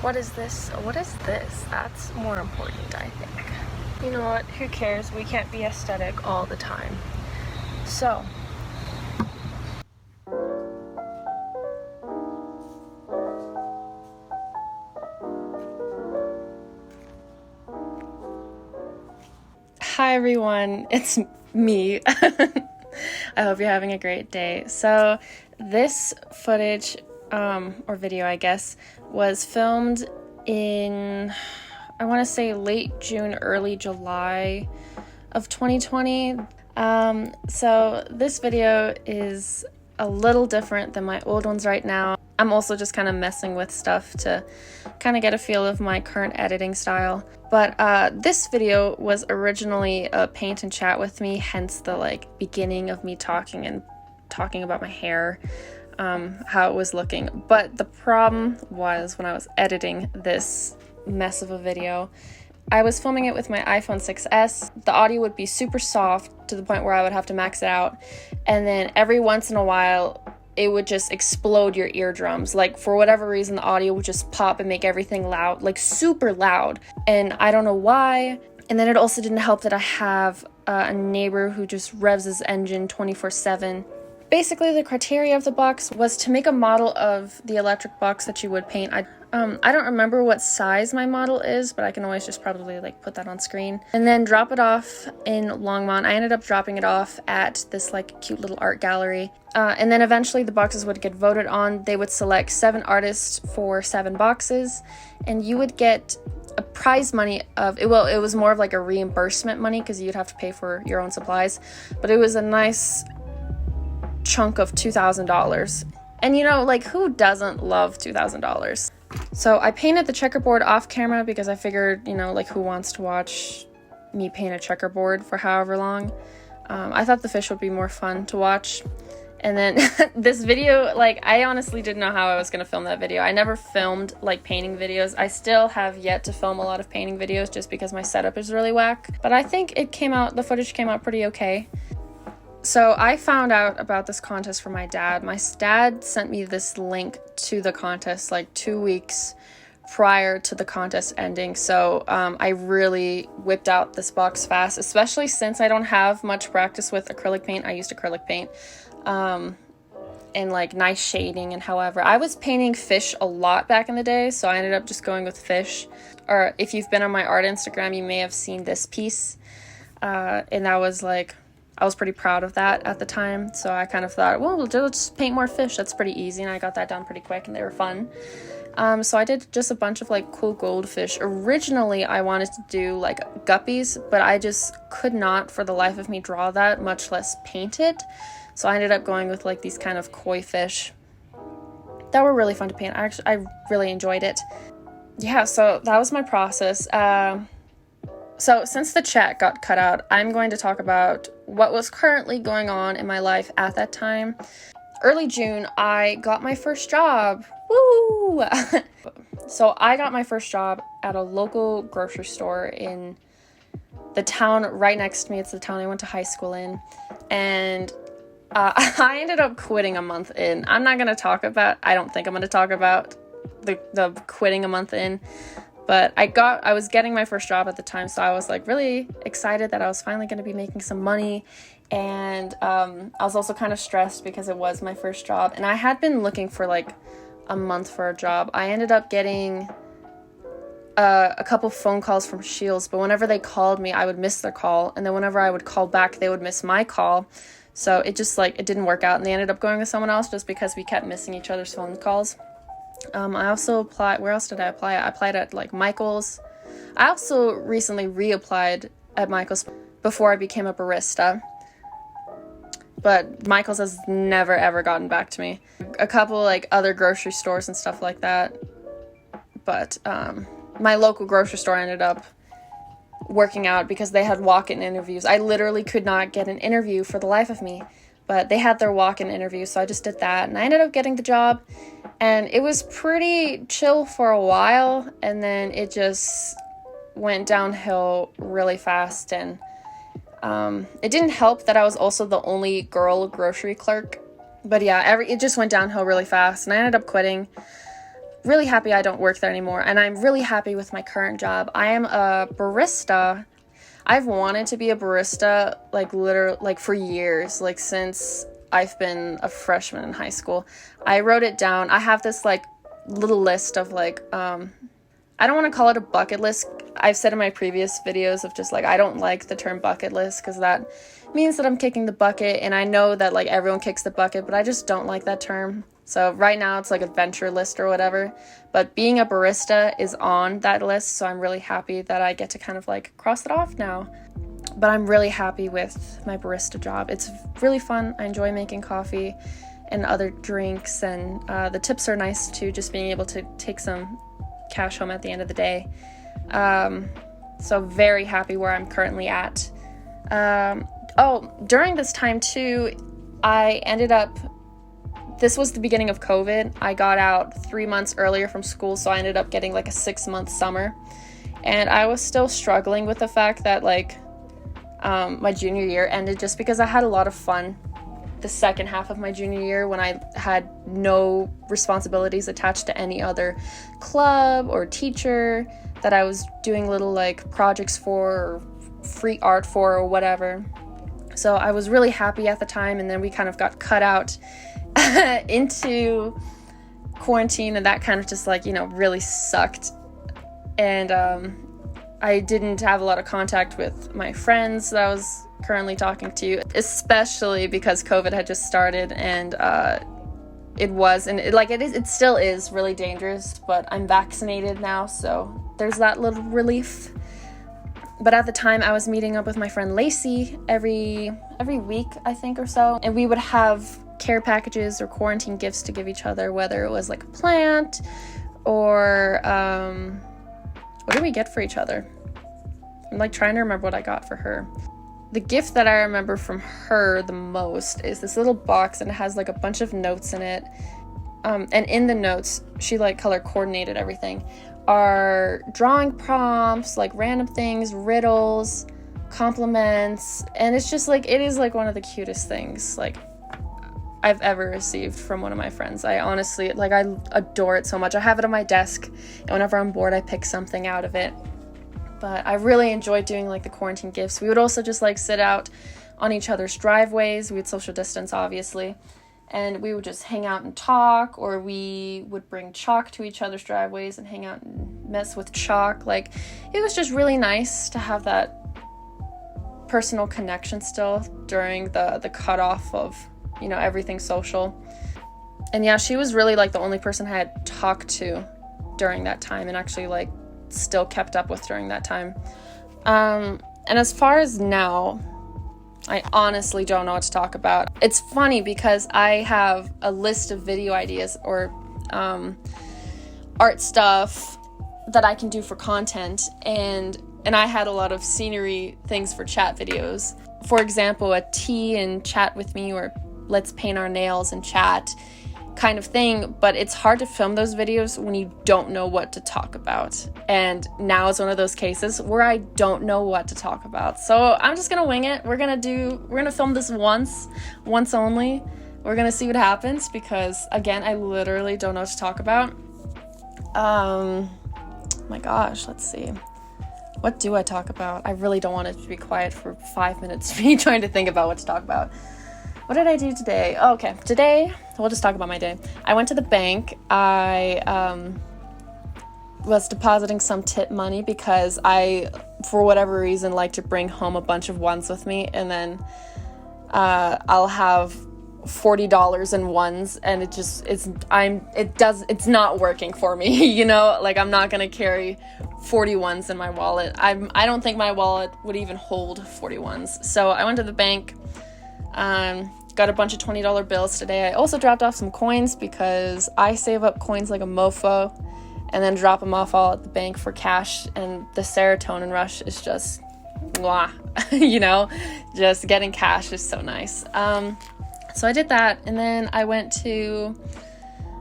What is this? What is this? That's more important, I think. You know what? Who cares? We can't be aesthetic all the time. So, hi everyone, it's me. I hope you're having a great day. So this footage, or video I guess, was filmed in, I want to say late June, early July of 2020. So this video is a little different than my old ones right now. I'm also just kind of messing with stuff to kind of get a feel of my current editing style. But this video was originally a paint and chat with me, hence the beginning of me talking about my hair, how it was looking. But the problem was when I was editing this mess of a video, I was filming it with my iPhone 6s. The audio would be super soft to the point where I would have to max it out. And then every once in a while, it would just explode your eardrums. Like, for whatever reason, the audio would just pop and make everything loud, like super loud. And I don't know why. And then it also didn't help that I have a neighbor who just revs his engine 24/7. Basically, the criteria of the box was to make a model of the electric box that you would paint. I don't remember what size my model is, but I can always just probably put that on screen. And then drop it off in Longmont. I ended up dropping it off at this cute little art gallery. And then eventually the boxes would get voted on. They would select 7 artists for 7 boxes, and you would get a prize money of, it was more of a reimbursement money because you'd have to pay for your own supplies, but it was a nice chunk of $2,000. And who doesn't love $2,000? So I painted the checkerboard off camera because I figured, who wants to watch me paint a checkerboard for however long? I thought the fish would be more fun to watch. And then this video, I honestly didn't know how I was going to film that video. I never filmed painting videos. I still have yet to film a lot of painting videos just because my setup is really whack. But I think the footage came out pretty okay. So I found out about this contest from my dad. My dad sent me this link to the contest 2 weeks prior to the contest ending. So I really whipped out this box fast, especially since I don't have much practice with acrylic paint. I used acrylic paint and nice shading. And however, I was painting fish a lot back in the day, so I ended up just going with fish. Or if you've been on my art Instagram, you may have seen this piece. And that was I was pretty proud of that at the time, so I kind of thought, well, we'll just paint more fish. That's pretty easy, and I got that done pretty quick, and they were fun. So I did just a bunch of cool goldfish. Originally, I wanted to do guppies, but I just could not for the life of me draw that, much less paint it. So I ended up going with these kind of koi fish that were really fun to paint. I really enjoyed it. Yeah, so that was my process. So since the chat got cut out, I'm going to talk about what was currently going on in my life at that time. Early June, I got my first job. Woo! So I got my first job at a local grocery store in the town right next to me. It's the town I went to high school in. And I ended up quitting a month in. I don't think I'm going to talk about the quitting a month in. But I was getting my first job at the time, so I was really excited that I was finally going to be making some money. And I was also kind of stressed because it was my first job. And I had been looking for a month for a job. I ended up getting a couple phone calls from Shields, but whenever they called me, I would miss their call. And then whenever I would call back, they would miss my call. So it just it didn't work out. And they ended up going with someone else just because we kept missing each other's phone calls. I also applied, where else did I apply? I applied at Michael's. I also recently reapplied at Michael's before I became a barista. But Michael's has never ever gotten back to me. A couple other grocery stores and stuff like that. But my local grocery store ended up working out because they had walk-in interviews. I literally could not get an interview for the life of me. But they had their walk-in interview, so I just did that. And I ended up getting the job. And it was pretty chill for a while. And then it just went downhill really fast. And it didn't help that I was also the only girl grocery clerk. But yeah, it just went downhill really fast. And I ended up quitting. really happy I don't work there anymore, and I'm really happy with my current job. I am a barista. I've wanted to be a barista, like, literally, like, for years, like, since I've been a freshman in high school. I wrote it down. I have this, like, little list of, like, I don't want to call it a bucket list. I've said in my previous videos of just, like, I don't like the term bucket list, because that means that I'm kicking the bucket, and I know that, like, everyone kicks the bucket, but I just don't like that term. So right now it's like adventure list or whatever, but being a barista is on that list, so I'm really happy that I get to kind of, like, cross it off now. But I'm really happy with my barista job. It's really fun. I enjoy making coffee and other drinks, and the tips are nice too, just being able to take some cash home at the end of the day. So very happy where I'm currently at. During this time too, this was the beginning of COVID. I got out 3 months earlier from school, so I ended up getting like a 6-month summer. And I was still struggling with the fact that, like, my junior year ended, just because I had a lot of fun the second half of my junior year when I had no responsibilities attached to any other club or teacher that I was doing little, like, projects for or free art for or whatever. So I was really happy at the time, and then we kind of got cut out into quarantine, and that kind of just, like, you know, really sucked. And I didn't have a lot of contact with my friends that I was currently talking to, especially because COVID had just started, and it still is really dangerous, but I'm vaccinated now, so there's that little relief. But at the time, I was meeting up with my friend Lacey every week, I think, or so, and we would have care packages or quarantine gifts to give each other, whether it was like a plant or what did we get for each other? I'm, like, trying to remember what I got for her. The gift that I remember from her the most is this little box, and it has, like, a bunch of notes in it. And in the notes, she, like, color coordinated everything. Are drawing prompts, like, random things, riddles, compliments, and it's just, like, it is, like, one of the cutest things, like, I've ever received from one of my friends. I honestly, like, I adore it so much. I have it on my desk, and whenever I'm bored, I pick something out of it. But I really enjoyed doing, like, the quarantine gifts. We would also just, like, sit out on each other's driveways. We would social distance, obviously, and we would just hang out and talk, or we would bring chalk to each other's driveways and hang out and mess with chalk. Like, it was just really nice to have that personal connection still during the cutoff of, you know, everything social. And yeah, she was really, like, the only person I had talked to during that time, and actually, like, still kept up with during that time. And as far as now, I honestly don't know what to talk about. It's funny because I have a list of video ideas or art stuff that I can do for content, and I had a lot of scenery things for chat videos. For example, a tea and chat with me, or let's paint our nails and chat kind of thing, but it's hard to film those videos when you don't know what to talk about. And now is one of those cases where I don't know what to talk about. So I'm just gonna wing it. We're gonna film this once only. We're gonna see what happens, because again, I literally don't know what to talk about. My gosh, let's see. What do I talk about? I really don't want it to be quiet for 5 minutes, me trying to think about what to talk about. What did I do today? Oh, okay, today, we'll just talk about my day. I went to the bank. I was depositing some tip money because I, for whatever reason, like to bring home a bunch of ones with me, and then I'll have $40 in ones, and it's not working for me, you know? Like, I'm not gonna carry 40 ones in my wallet. I don't think my wallet would even hold 40 ones. So I went to the bank. Got a bunch of $20 bills today. I also dropped off some coins because I save up coins like a mofo and then drop them off all at the bank for cash, and the serotonin rush is just mwah, you know, just getting cash is so nice. So I did that, and then I went to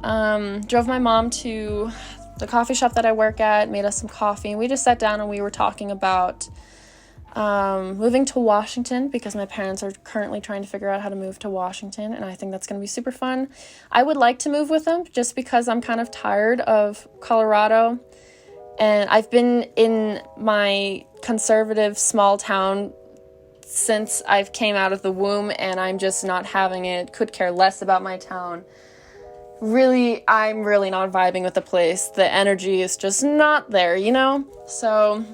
drove my mom to the coffee shop that I work at, made us some coffee, and we just sat down and we were talking about moving to Washington because my parents are currently trying to figure out how to move to Washington, and I think that's going to be super fun. I would like to move with them just because I'm kind of tired of Colorado, and I've been in my conservative small town since I've came out of the womb, and I'm just not having it. Could care less about my town. Really, I'm really not vibing with the place. The energy is just not there, you know? So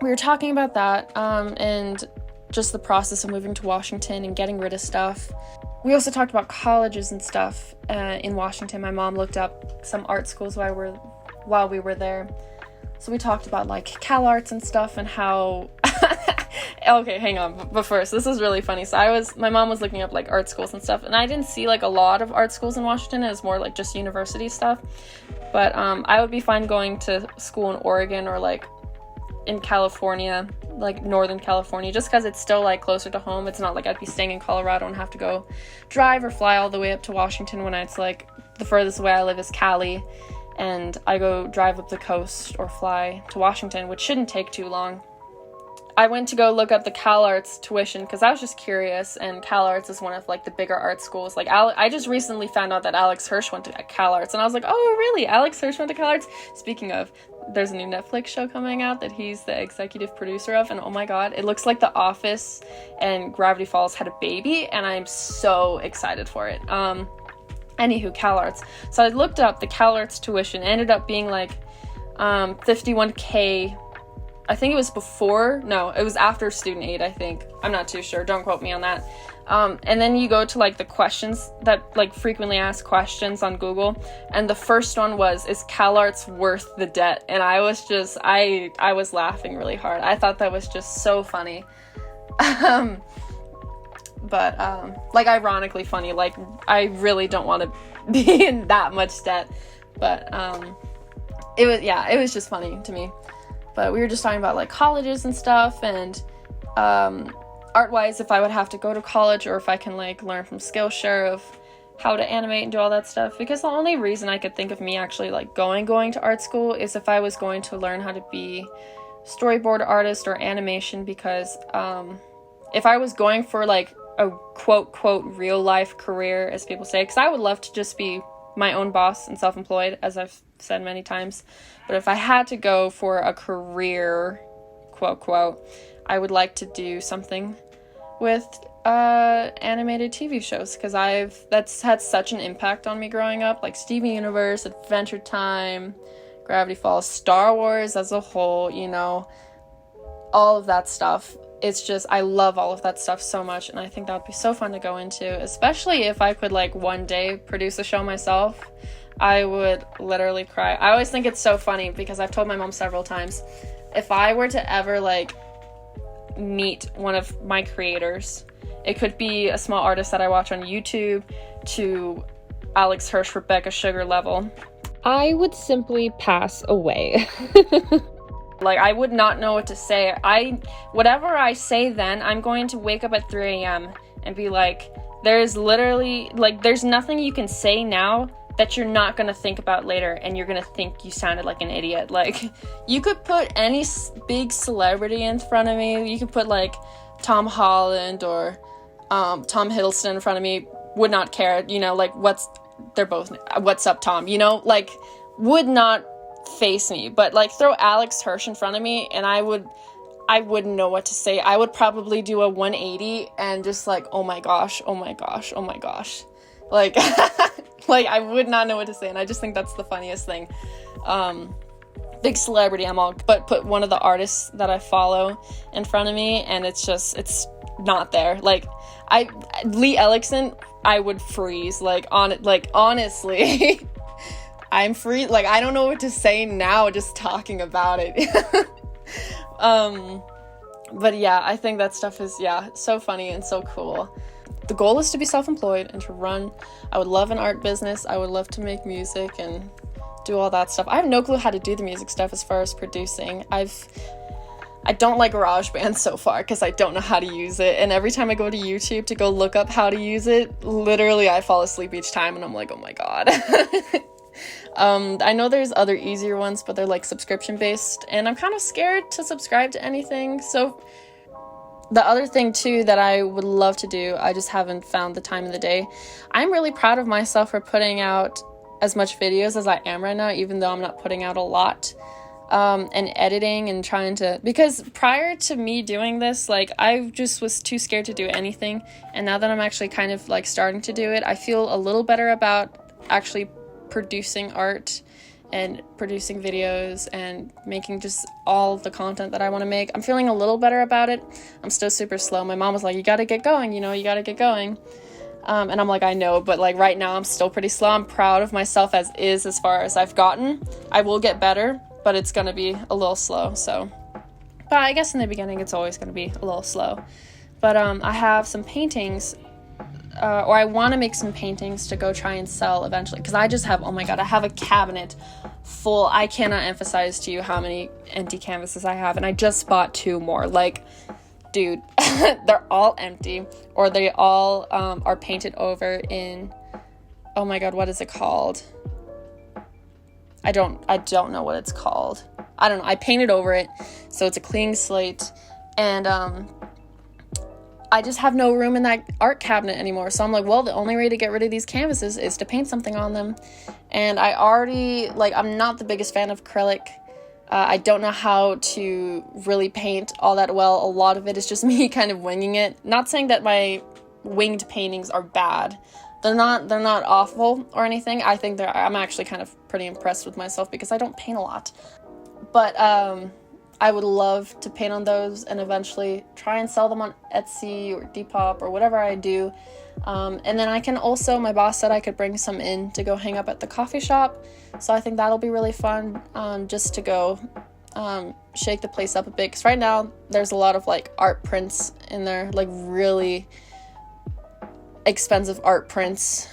we were talking about that, and just the process of moving to Washington and getting rid of stuff. We also talked about colleges and stuff in Washington. My mom looked up some art schools while we were there. So we talked about like CalArts and stuff and how okay, hang on. But first, this is really funny. So my mom was looking up like art schools and stuff, and I didn't see like a lot of art schools in Washington. It was more like just university stuff. But I would be fine going to school in Oregon or like in California, like Northern California, just because it's still like closer to home. It's not like I'd be staying in Colorado and have to go drive or fly all the way up to Washington when it's like the furthest away I live is Cali, and I go drive up the coast or fly to Washington, which shouldn't take too long. I went to go look up the CalArts tuition because I was just curious, and CalArts is one of like the bigger art schools. Like I just recently found out that Alex Hirsch went to CalArts, and I was like, oh really? Alex Hirsch went to CalArts? Speaking of, there's a new Netflix show coming out that he's the executive producer of, and oh my god, it looks like The Office and Gravity Falls had a baby, and I'm so excited for it. Anywho, CalArts. So I looked up the CalArts tuition, ended up being like $51K. I think it was after student aid, I think. I'm not too sure, don't quote me on that. And then you go to like the questions that like frequently asked questions on Google, and the first one was, is CalArts worth the debt? And I was just, I was laughing really hard. I thought that was just so funny. But like ironically funny, like I really don't want to be in that much debt, but it was just funny to me. But we were just talking about like colleges and stuff, and art-wise, if I would have to go to college or if I can like learn from Skillshare of how to animate and do all that stuff, because the only reason I could think of me actually like going to art school is if I was going to learn how to be storyboard artist or animation, because if I was going for like a quote real life career, as people say, because I would love to just be my own boss and self-employed, as I've said many times, but if I had to go for a career, quote, I would like to do something with animated TV shows, because that's had such an impact on me growing up, like Steven Universe, Adventure Time, Gravity Falls, Star Wars as a whole, you know, all of that stuff. It's just, I love all of that stuff so much, and I think that would be so fun to go into, especially if I could like one day produce a show myself. I would literally cry. I always think it's so funny because I've told my mom several times, if I were to ever like meet one of my creators, it could be a small artist that I watch on YouTube to Alex Hirsch, Rebecca Sugar level, I would simply pass away. Like, I would not know what to say. Whatever I say then, I'm going to wake up at 3 a.m. and be like, there's nothing you can say now that you're not going to think about later, and you're going to think you sounded like an idiot. Like, you could put any big celebrity in front of me. You could put, like, Tom Holland or Tom Hiddleston in front of me. Would not care, you know, like, what's up, Tom? You know, like, would not face me. But, like, throw Alex Hirsch in front of me, and I wouldn't know what to say. I would probably do a 180 and just like, oh my gosh. Like, like, I would not know what to say, and I just think that's the funniest thing. Big celebrity, but put one of the artists that I follow in front of me, and it's not there. Like, Lee Ellickson, I would freeze, like, honestly. I'm free, like, I don't know what to say now just talking about it. But yeah, I think that stuff is, so funny and so cool. The goal is to be self-employed and to run. I would love an art business. I would love to make music and do all that stuff. I have no clue how to do the music stuff as far as producing. I don't like GarageBand so far because I don't know how to use it. And every time I go to YouTube to go look up how to use it, literally I fall asleep each time and I'm like, oh my god. I know there's other easier ones, but they're like subscription based, and I'm kind of scared to subscribe to anything. So the other thing too that I would love to do, I just haven't found the time of the day. I'm really proud of myself for putting out as much videos as I am right now, even though I'm not putting out a lot, and editing and trying to, because prior to me doing this, like, I just was too scared to do anything, and now that I'm actually kind of like starting to do it, I feel a little better about actually producing art and producing videos and making just all the content that I want to make. I'm feeling a little better about it. I'm still super slow. My mom was like, you gotta get going, you gotta get going. And I'm like, I know, but like right now I'm still pretty slow. I'm proud of myself as far as I've gotten. I will get better, but it's gonna be a little slow, so. But I guess in the beginning it's always gonna be a little slow. But I have some paintings, or I want to make some paintings to go try and sell eventually, because I just have, oh my god, I have a cabinet full. I cannot emphasize to you how many empty canvases I have, and I just bought 2 more. Like, dude, they're all empty, or they all are painted over in, oh my god, what is it called? I don't know what it's called. I don't know. I painted over it, so it's a clean slate, and I just have no room in that art cabinet anymore. So I'm like, well, the only way to get rid of these canvases is to paint something on them. And I already, like, I'm not the biggest fan of acrylic. I don't know how to really paint all that well. A lot of it is just me kind of winging it. Not saying that my winged paintings are bad. They're not awful or anything. I think I'm actually kind of pretty impressed with myself because I don't paint a lot. But I would love to paint on those and eventually try and sell them on Etsy or Depop or whatever I do. And then I can also, my boss said I could bring some in to go hang up at the coffee shop. So I think that'll be really fun, just to go shake the place up a bit. Because right now there's a lot of like art prints in there, like really expensive art prints.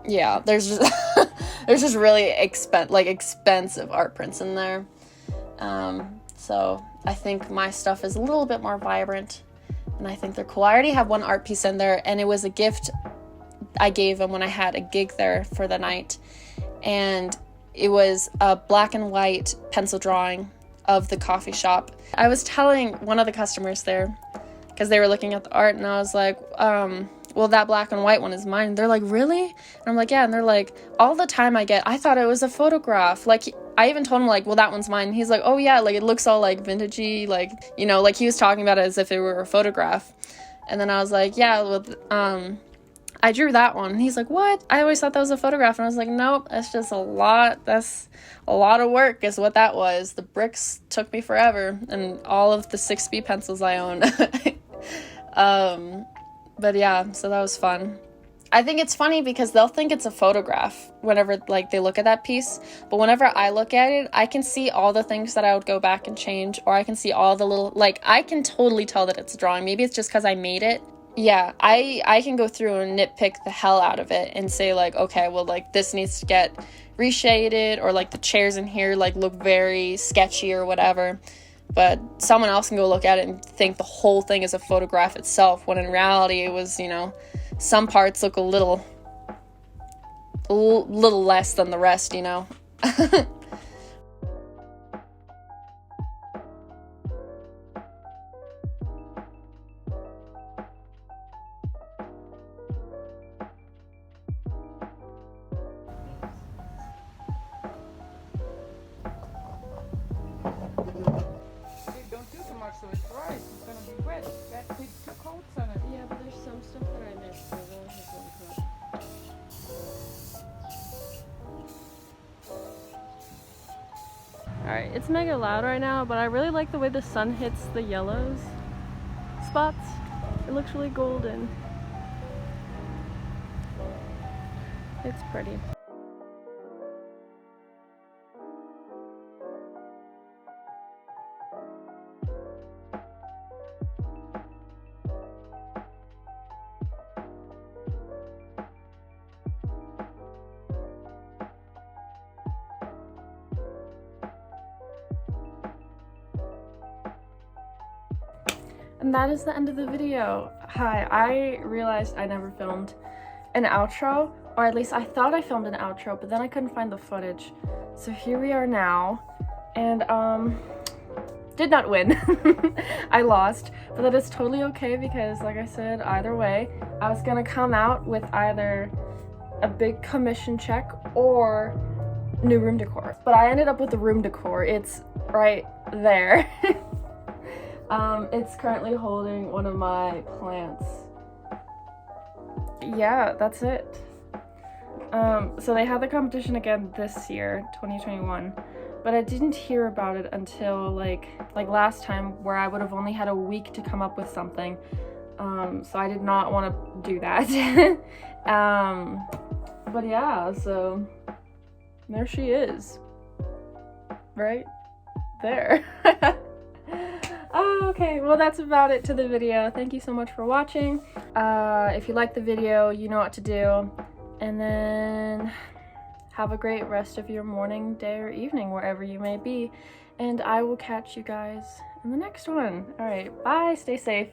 Yeah, there's just there's just really expensive art prints in there. So I think my stuff is a little bit more vibrant, and I think they're cool. I already have one art piece in there, and it was a gift I gave him when I had a gig there for the night, and it was a black and white pencil drawing of the coffee shop. I was telling one of the customers there, because they were looking at the art, and I was like, well, that black and white one is mine. They're like, really? And I'm like, yeah. And they're like, all the time I thought it was a photograph. Like, I even told him, like, well, that one's mine. And he's like, oh yeah, like, it looks all like vintagey, like, like he was talking about it as if it were a photograph. And then I was like, yeah, well, I drew that one. And he's like, what? I always thought that was a photograph. And I was like, nope, that's just that's a lot of work is what that was. The bricks took me forever, and all of the 6B pencils I own. But yeah, so that was fun. I think it's funny because they'll think it's a photograph whenever, like, they look at that piece. But whenever I look at it, I can see all the things that I would go back and change, or I can see all the little, like, I can totally tell that it's a drawing. Maybe it's just because I made it. Yeah, I can go through and nitpick the hell out of it and say, like, okay, well, like, this needs to get reshaded, or, like, the chairs in here, like, look very sketchy or whatever. But someone else can go look at it and think the whole thing is a photograph itself, when in reality it was, some parts look a little less than the rest, So it's right. It's gonna be wet. That put 2 coats on it. Yeah, but there's some stuff that I missed, so we'll have one. Alright, it's mega loud right now, but I really like the way the sun hits the yellows spots. It looks really golden. It's pretty. And that is the end of the video. Hi, I realized I never filmed an outro, or at least I thought I filmed an outro, but then I couldn't find the footage. So here we are now, and did not win. I lost, but that is totally okay because, like I said, either way, I was gonna come out with either a big commission check or new room decor. But I ended up with the room decor. It's right there. It's currently holding one of my plants. Yeah, that's it. So they had the competition again this year, 2021, but I didn't hear about it until like last time, where I would have only had a week to come up with something. So I did not want to do that. But yeah, so there she is. Right there. Okay, well that's about it to the video. Thank you so much for watching. If you liked the video, you know what to do. And then have a great rest of your morning, day, or evening, wherever you may be. And I will catch you guys in the next one. All right, bye, stay safe.